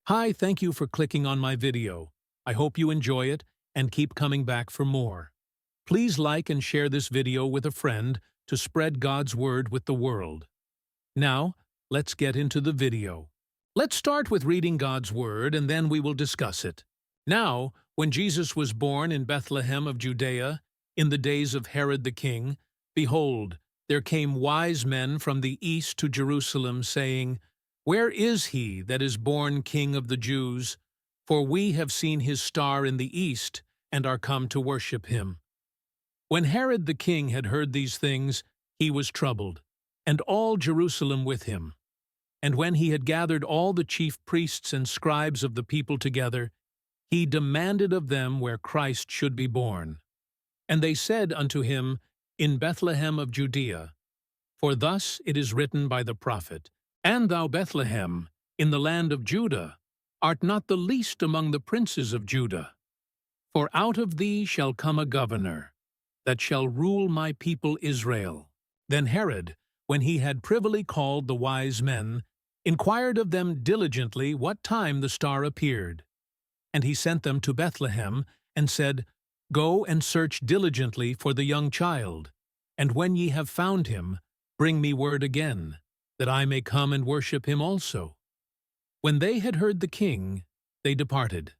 Hi, thank you for clicking on my video. I hope you enjoy it and keep coming back for more. Please like and share this video with a friend to spread God's word with the world. Now, let's get into the video. Let's start with reading God's word and then we will discuss it. Now, when Jesus was born in Bethlehem of Judea, in the days of Herod the king, behold, there came wise men from the east to Jerusalem, saying, "Where is he that is born King of the Jews? For we have seen his star in the east, and are come to worship him." When Herod the king had heard these things, he was troubled, and all Jerusalem with him. And when he had gathered all the chief priests and scribes of the people together, he demanded of them where Christ should be born. And they said unto him, In Bethlehem of Judea. For thus it is written by the prophet, And thou, Bethlehem, in the land of Judah, art not the least among the princes of Judah. For out of thee shall come a governor, that shall rule my people Israel. Then Herod, when he had privily called the wise men, inquired of them diligently what time the star appeared. And he sent them to Bethlehem, and said, Go and search diligently for the young child, and when ye have found him, bring me word again, that I may come and worship him also. When they had heard the king, they departed.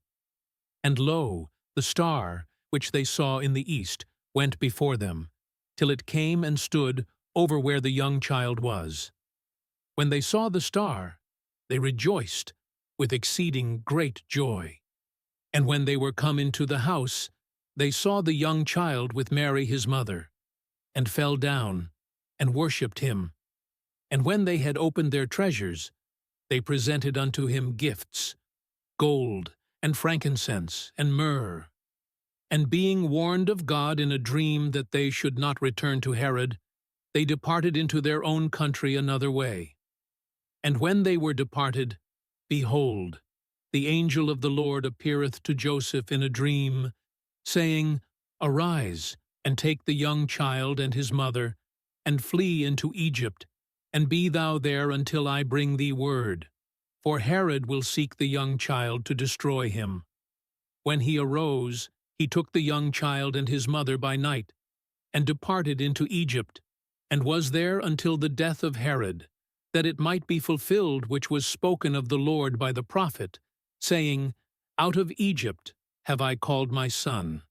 And lo, the star, which they saw in the east, went before them, till it came and stood over where the young child was. When they saw the star, they rejoiced with exceeding great joy. And when they were come into the house, they saw the young child with Mary his mother, and fell down, and worshipped him. And when they had opened their treasures, they presented unto him gifts, gold, and frankincense, and myrrh. And being warned of God in a dream that they should not return to Herod, they departed into their own country another way. And when they were departed, behold, the angel of the Lord appeareth to Joseph in a dream, saying, Arise, and take the young child and his mother, and flee into Egypt, and be thou there until I bring thee word. For Herod will seek the young child to destroy him. When he arose, he took the young child and his mother by night, and departed into Egypt, and was there until the death of Herod, that it might be fulfilled which was spoken of the Lord by the prophet, saying, Out of Egypt have I called my son.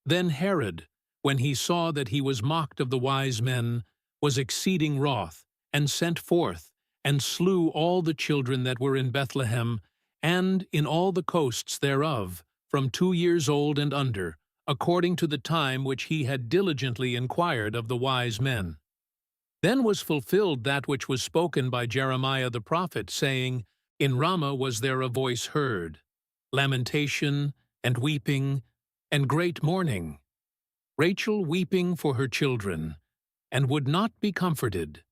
Then Herod, when he saw that he was mocked of the wise men, was exceeding wroth, and sent forth, and slew all the children that were in Bethlehem, and in all the coasts thereof, from 2 years old and under, according to the time which he had diligently inquired of the wise men. Then was fulfilled that which was spoken by Jeremiah the prophet, saying, In Ramah was there a voice heard, lamentation, and weeping, and great mourning, Rachel weeping for her children, and would not be comforted,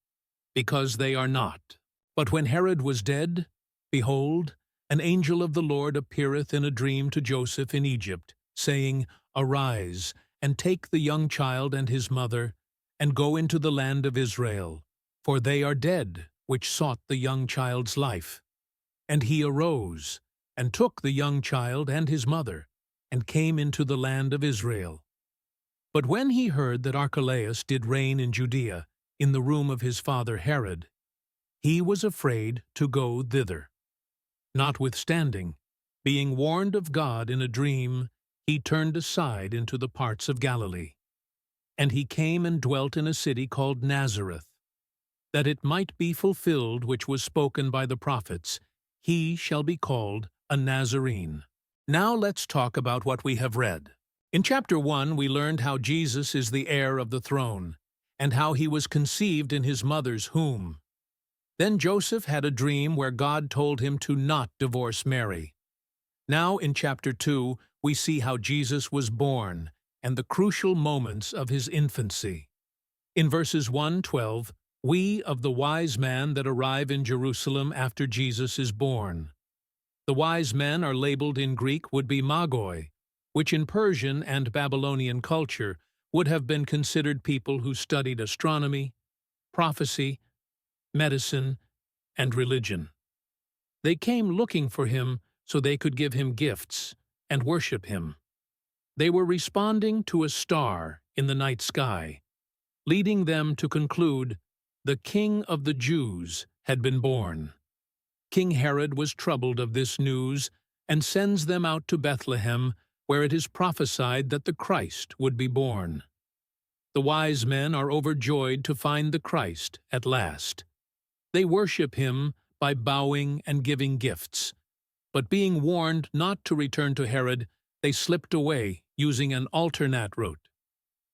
because they are not. But when Herod was dead, behold, an angel of the Lord appeareth in a dream to Joseph in Egypt, saying, Arise, and take the young child and his mother, and go into the land of Israel, for they are dead which sought the young child's life. And he arose, and took the young child and his mother, and came into the land of Israel. But when he heard that Archelaus did reign in Judea, in the room of his father Herod, he was afraid to go thither. Notwithstanding, being warned of God in a dream, he turned aside into the parts of Galilee. And he came and dwelt in a city called Nazareth, that it might be fulfilled which was spoken by the prophets, He shall be called a Nazarene. Now let's talk about what we have read. In chapter 1 we learned how Jesus is the heir of the throne, and how he was conceived in his mother's womb. Then Joseph had a dream where God told him to not divorce Mary. Now in chapter 2 we see how Jesus was born, and the crucial moments of his infancy. In verses 1-12, we of the wise man that arrive in Jerusalem after Jesus is born. The wise men are labeled in Greek would be magoi, which in Persian and Babylonian culture would have been considered people who studied astronomy, prophecy, medicine, and religion. They came looking for him so they could give him gifts and worship him. They were responding to a star in the night sky, leading them to conclude the King of the Jews had been born. King Herod was troubled of this news and sends them out to Bethlehem, where it is prophesied that the Christ would be born. The wise men are overjoyed to find the Christ at last. They worship him by bowing and giving gifts, but being warned not to return to Herod, they slipped away using an alternate route.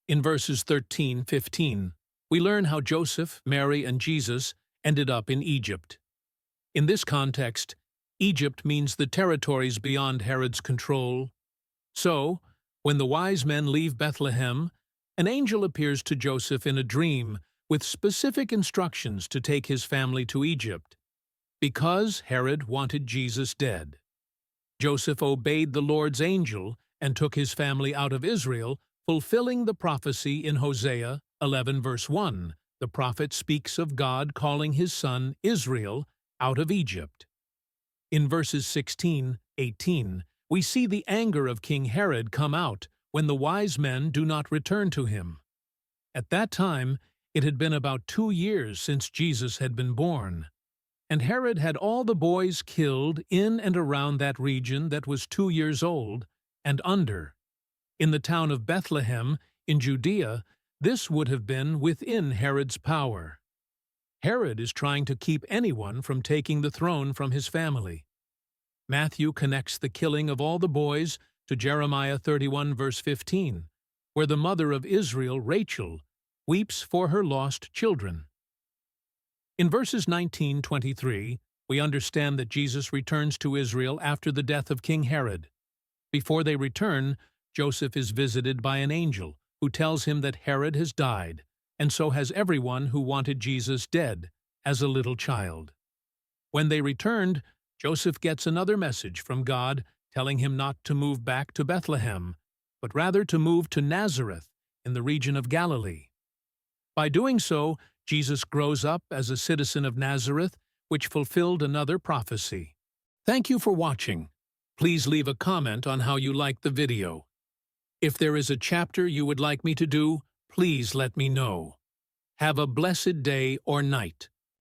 In verses 13-15, we learn how Joseph, Mary, and Jesus ended up in Egypt. In this context, Egypt means the territories beyond Herod's control. So, when the wise men leave Bethlehem, an angel appears to Joseph in a dream with specific instructions to take his family to Egypt, because Herod wanted Jesus dead. Joseph obeyed the Lord's angel and took his family out of Israel, fulfilling the prophecy in Hosea 11 verse 1. The prophet speaks of God calling his son Israel out of Egypt. In verses 16-18, we see the anger of King Herod come out when the wise men do not return to him. At that time, it had been about 2 years since Jesus had been born, and Herod had all the boys killed in and around that region that was 2 years old and under. In the town of Bethlehem, in Judea, this would have been within Herod's power. Herod is trying to keep anyone from taking the throne from his family. Matthew connects the killing of all the boys to Jeremiah 31 verse 15, where the mother of Israel, Rachel, weeps for her lost children. In verses 19-23, we understand that Jesus returns to Israel after the death of King Herod. Before they return, Joseph is visited by an angel who tells him that Herod has died, and so has everyone who wanted Jesus dead as a little child. When they returned, Joseph gets another message from God telling him not to move back to Bethlehem, but rather to move to Nazareth in the region of Galilee. By doing so, Jesus grows up as a citizen of Nazareth, which fulfilled another prophecy. Thank you for watching. Please leave a comment on how you liked the video. If there is a chapter you would like me to do, please let me know. Have a blessed day or night.